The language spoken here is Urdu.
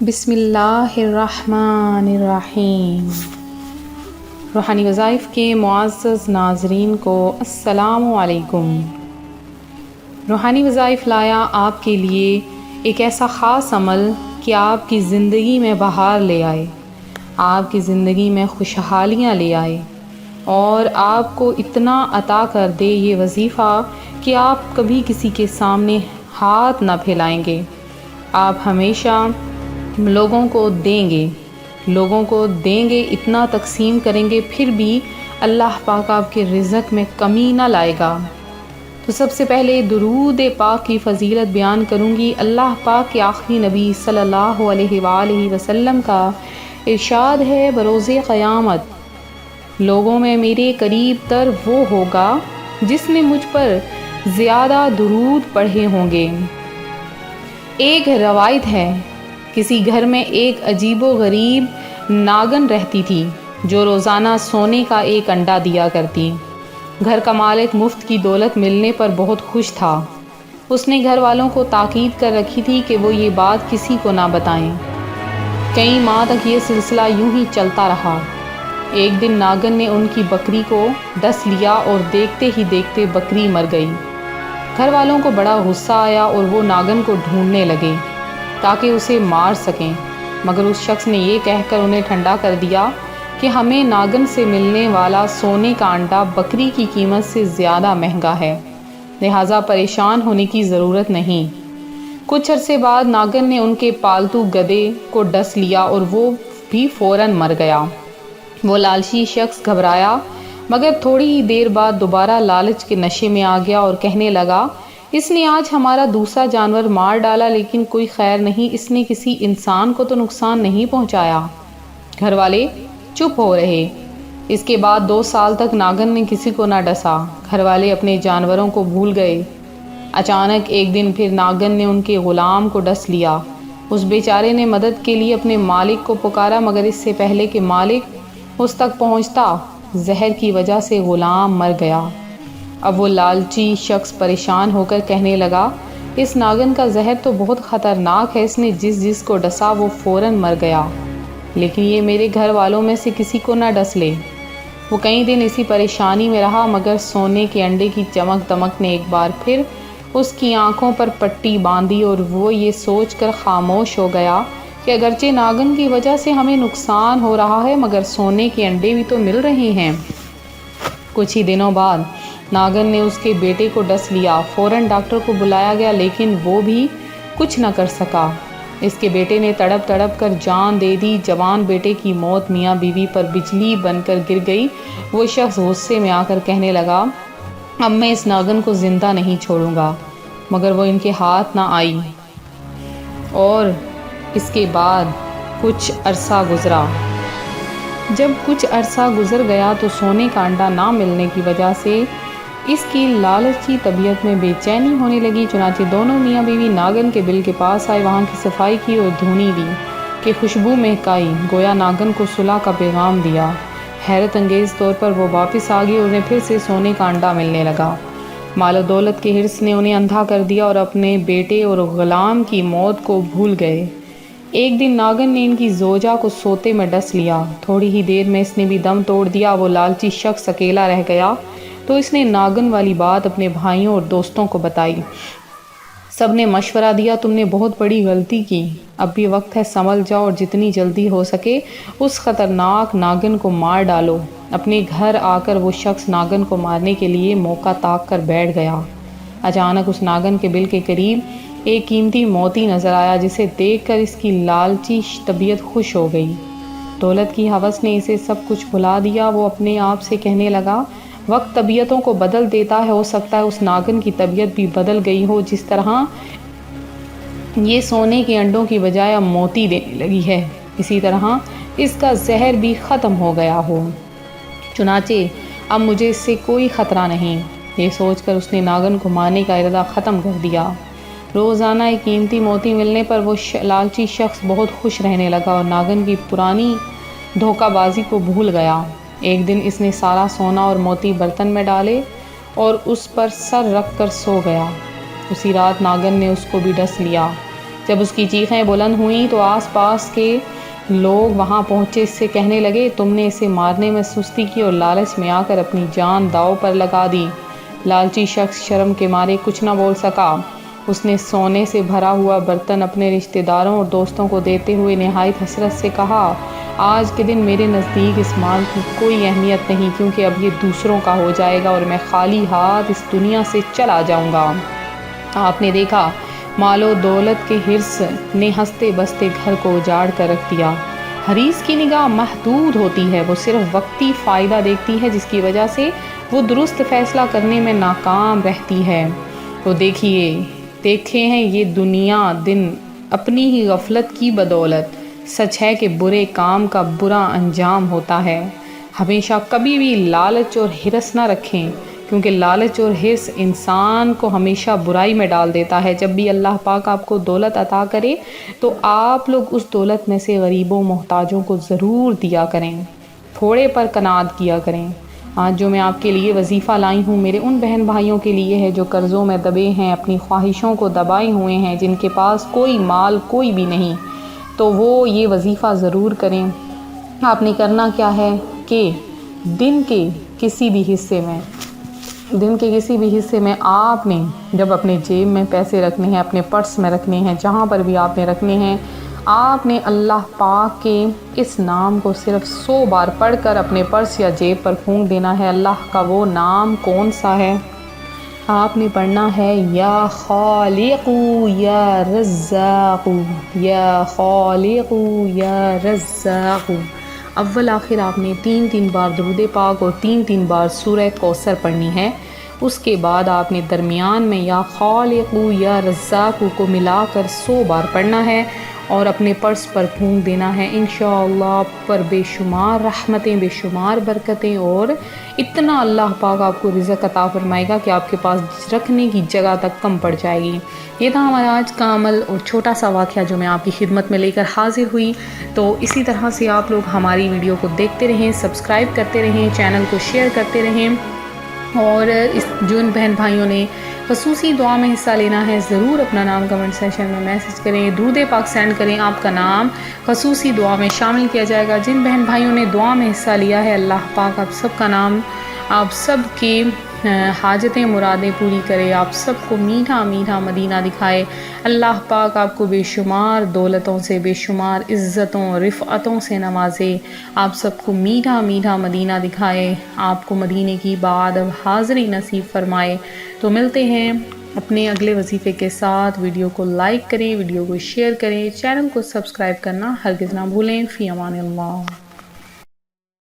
بسم اللہ الرحمن الرحیم۔ روحانی وظائف کے معزز ناظرین کو السلام علیکم۔ روحانی وظائف لایا آپ کے لیے ایک ایسا خاص عمل کہ آپ کی زندگی میں بہار لے آئے، آپ کی زندگی میں خوشحالیاں لے آئے اور آپ کو اتنا عطا کر دے یہ وظیفہ کہ آپ کبھی کسی کے سامنے ہاتھ نہ پھیلائیں گے۔ آپ ہمیشہ لوگوں کو دیں گے، اتنا تقسیم کریں گے، پھر بھی اللہ پاک آپ کے رزق میں کمی نہ لائے گا۔ تو سب سے پہلے درود پاک کی فضیلت بیان کروں گی۔ اللہ پاک کے آخری نبی صلی اللہ علیہ وآلہ وسلم کا ارشاد ہے، بروز قیامت لوگوں میں میرے قریب تر وہ ہوگا جس نے مجھ پر زیادہ درود پڑھے ہوں گے۔ ایک روایت ہے، کسی گھر میں ایک عجیب و غریب ناگن رہتی تھی جو روزانہ سونے کا ایک انڈا دیا کرتی۔ گھر کا مالک مفت کی دولت ملنے پر بہت خوش تھا۔ اس نے گھر والوں کو تاکید کر رکھی تھی کہ وہ یہ بات کسی کو نہ بتائیں۔ کئی ماہ تک یہ سلسلہ یوں ہی چلتا رہا۔ ایک دن ناگن نے ان کی بکری کو ڈس لیا اور دیکھتے ہی دیکھتے بکری مر گئی۔ گھر والوں کو بڑا غصہ آیا اور وہ ناگن کو ڈھونڈنے لگے تاکہ اسے مار سکیں، مگر اس شخص نے یہ کہہ کر انہیں ٹھنڈا کر دیا کہ ہمیں ناگن سے ملنے والا سونے کا انڈا بکری کی قیمت سے زیادہ مہنگا ہے، لہٰذا پریشان ہونے کی ضرورت نہیں۔ کچھ عرصے بعد ناگن نے ان کے پالتو گدھے کو ڈس لیا اور وہ بھی فوراً مر گیا۔ وہ لالچی شخص گھبرایا، مگر تھوڑی ہی دیر بعد دوبارہ لالچ کے نشے میں آ گیا اور کہنے لگا، اس نے آج ہمارا دوسرا جانور مار ڈالا لیکن کوئی خیر نہیں، اس نے کسی انسان کو تو نقصان نہیں پہنچایا۔ گھر والے چپ ہو رہے۔ اس کے بعد 2 سال تک ناگن نے کسی کو نہ ڈسا۔ گھر والے اپنے جانوروں کو بھول گئے۔ اچانک ایک دن پھر ناگن نے ان کے غلام کو ڈس لیا۔ اس بیچارے نے مدد کے لیے اپنے مالک کو پکارا، مگر اس سے پہلے کہ مالک اس تک پہنچتا، زہر کی وجہ سے غلام مر گیا۔ اب وہ لالچی شخص پریشان ہو کر کہنے لگا، اس ناگن کا زہر تو بہت خطرناک ہے، اس نے جس کو ڈسا وہ فوراً مر گیا، لیکن یہ میرے گھر والوں میں سے کسی کو نہ ڈس لے۔ وہ کئی دن اسی پریشانی میں رہا، مگر سونے کے انڈے کی چمک دمک نے ایک بار پھر اس کی آنکھوں پر پٹی باندھی اور وہ یہ سوچ کر خاموش ہو گیا کہ اگرچہ ناگن کی وجہ سے ہمیں نقصان ہو رہا ہے، مگر سونے کے انڈے بھی تو مل رہے ہیں۔ کچھ ہی دنوں بعد ناگن نے اس کے بیٹے کو ڈس لیا۔ فوراً ڈاکٹر کو بلایا گیا، لیکن وہ بھی کچھ نہ کر سکا۔ اس کے بیٹے نے تڑپ تڑپ کر جان دے دی۔ جوان بیٹے کی موت میاں بیوی پر بجلی بن کر گر گئی۔ وہ شخص غصے میں آ کر کہنے لگا، اب میں اس ناگن کو زندہ نہیں چھوڑوں گا، مگر وہ ان کے ہاتھ نہ آئی۔ اور اس کے بعد کچھ عرصہ گزرا۔ جب کچھ عرصہ گزر گیا تو سونے کا انڈا نہ ملنے کی وجہ سے اس کی لالچی طبیعت میں بے چینی ہونے لگی۔ چنانچہ دونوں میاں بیوی ناگن کے بل کے پاس آئے، وہاں کی صفائی کی اور دھونی دی کہ خوشبو مہکائی، گویا ناگن کو صلح کا پیغام دیا۔ حیرت انگیز طور پر وہ واپس آ گئی اور انہیں پھر سے سونے کا انڈا ملنے لگا۔ مال و دولت کے حرص نے انہیں اندھا کر دیا اور اپنے بیٹے اور غلام کی موت کو بھول گئے۔ ایک دن ناگن نے ان کی زوجہ کو سوتے میں ڈس لیا۔ تھوڑی ہی دیر میں اس نے بھی دم توڑ دیا۔ وہ لالچی شخص اکیلا رہ گیا تو اس نے ناگن والی بات اپنے بھائیوں اور دوستوں کو بتائی۔ سب نے مشورہ دیا، تم نے بہت بڑی غلطی کی، اب بھی وقت ہے، سنبھل جاؤ اور جتنی جلدی ہو سکے اس خطرناک ناگن کو مار ڈالو۔ اپنے گھر آ کر وہ شخص ناگن کو مارنے کے لیے موقع تاک کر بیٹھ گیا۔ اچانک اس ناگن کے بل کے قریب ایک قیمتی موتی نظر آیا، جسے دیکھ کر اس کی لالچی طبیعت خوش ہو گئی۔ دولت کی ہوس نے اسے سب کچھ بھلا دیا۔ وہ اپنے آپ سے کہنے لگا، وقت طبیعتوں کو بدل دیتا ہے، ہو سکتا ہے اس ناگن کی طبیعت بھی بدل گئی ہو، جس طرح یہ سونے کے انڈوں کی بجائے اب موتی دینے لگی ہے، اسی طرح اس کا زہر بھی ختم ہو گیا ہو، چنانچہ اب مجھے اس سے کوئی خطرہ نہیں۔ یہ سوچ کر اس نے ناگن کو مارنے کا ارادہ ختم کر دیا۔ روزانہ ایک قیمتی موتی ملنے پر وہ لالچی شخص بہت خوش رہنے لگا اور ناگن کی پرانی دھوکہ بازی کو بھول گیا۔ ایک دن اس نے سارا سونا اور موتی برتن میں ڈالے اور اس پر سر رکھ کر سو گیا۔ اسی رات ناگن نے اس کو بھی ڈس لیا۔ جب اس کی چیخیں بلند ہوئیں تو آس پاس کے لوگ وہاں پہنچے، اس سے کہنے لگے تم نے اسے مارنے میں سستی کی اور لالچ میں آ کر اپنی جان داؤ پر لگا دی۔ لالچی شخص شرم کے مارے کچھ نہ بول سکا۔ اس نے سونے سے بھرا ہوا برتن اپنے رشتہ داروں اور دوستوں کو دیتے ہوئے نہایت حسرت سے کہا، آج کے دن میرے نزدیک اس مال کی کوئی اہمیت نہیں، کیونکہ اب یہ دوسروں کا ہو جائے گا اور میں خالی ہاتھ اس دنیا سے چلا جاؤں گا۔ آپ نے دیکھا مال و دولت کے حرص نے ہنستے بستے گھر کو اجاڑ کر رکھ دیا۔ حریص کی نگاہ محدود ہوتی ہے، وہ صرف وقتی فائدہ دیکھتی ہے، جس کی وجہ سے وہ درست فیصلہ کرنے میں ناکام رہتی ہے۔ تو دیکھے ہیں یہ دنیا دن اپنی ہی غفلت کی بدولت، سچ ہے کہ برے کام کا برا انجام ہوتا ہے۔ ہمیشہ کبھی بھی لالچ اور حرص نہ رکھیں، کیونکہ لالچ اور حرص انسان کو ہمیشہ برائی میں ڈال دیتا ہے۔ جب بھی اللہ پاک آپ کو دولت عطا کرے تو آپ لوگ اس دولت میں سے غریبوں محتاجوں کو ضرور دیا کریں، تھوڑے پر قناعت کیا کریں۔ آج جو میں آپ کے لیے وظیفہ لائی ہوں میرے ان بہن بھائیوں کے لیے ہے جو قرضوں میں دبے ہیں، اپنی خواہشوں کو دبائے ہوئے ہیں، جن کے پاس کوئی مال کوئی بھی نہیں، تو وہ یہ وظیفہ ضرور کریں۔ آپ نے کرنا کیا ہے کہ دن کے کسی بھی حصے میں آپ نے جب اپنے جیب میں پیسے رکھنے ہیں، اپنے پرس میں رکھنے ہیں، جہاں پر بھی آپ نے رکھنے ہیں، آپ نے اللہ پاک کے اس نام کو صرف 100 بار پڑھ کر اپنے پرس یا جیب پر پھونک دینا ہے۔ اللہ کا وہ نام کون سا ہے؟ آپ نے پڑھنا ہے یا خالق یا رزاق، یا خالق یا رزاق۔ اول آخر آپ نے 3 بار درود پاک اور 3 بار سورہ کوثر پڑھنی ہے۔ اس کے بعد آپ نے درمیان میں یا خالق یا رزاق کو ملا کر 100 بار پڑھنا ہے اور اپنے پرس پر پھونک دینا ہے۔ انشاءاللہ آپ پر بے شمار رحمتیں، بے شمار برکتیں اور اتنا اللہ پاک آپ کو رزق عطا فرمائے گا کہ آپ کے پاس رکھنے کی جگہ تک کم پڑ جائے گی۔ یہ تھا ہمارا آج کا عمل اور چھوٹا سا واقعہ جو میں آپ کی خدمت میں لے کر حاضر ہوئی۔ تو اسی طرح سے آپ لوگ ہماری ویڈیو کو دیکھتے رہیں، سبسکرائب کرتے رہیں، چینل کو شیئر کرتے رہیں، اور جو ان بہن بھائیوں نے خصوصی دعا میں حصہ لینا ہے ضرور اپنا نام کمنٹ سیکشن میں میسج کریں، درود پاک سینڈ کریں، آپ کا نام خصوصی دعا میں شامل کیا جائے گا۔ جن بہن بھائیوں نے دعا میں حصہ لیا ہے اللہ پاک آپ سب کا نام، آپ سب کی حاجتیں مرادیں پوری کرے، آپ سب کو میٹھا میٹھا مدینہ دکھائے۔ اللہ پاک آپ کو بے شمار دولتوں سے، بے شمار عزتوں رفعتوں سے نوازے، آپ سب کو میٹھا میٹھا مدینہ دکھائے، آپ کو مدینے کی بعد اب حاضری نصیب فرمائے۔ تو ملتے ہیں اپنے اگلے وظیفے کے ساتھ۔ ویڈیو کو لائک کریں، ویڈیو کو شیئر کریں، چینل کو سبسکرائب کرنا ہرگز نہ بھولیں۔ فی امان اللہ۔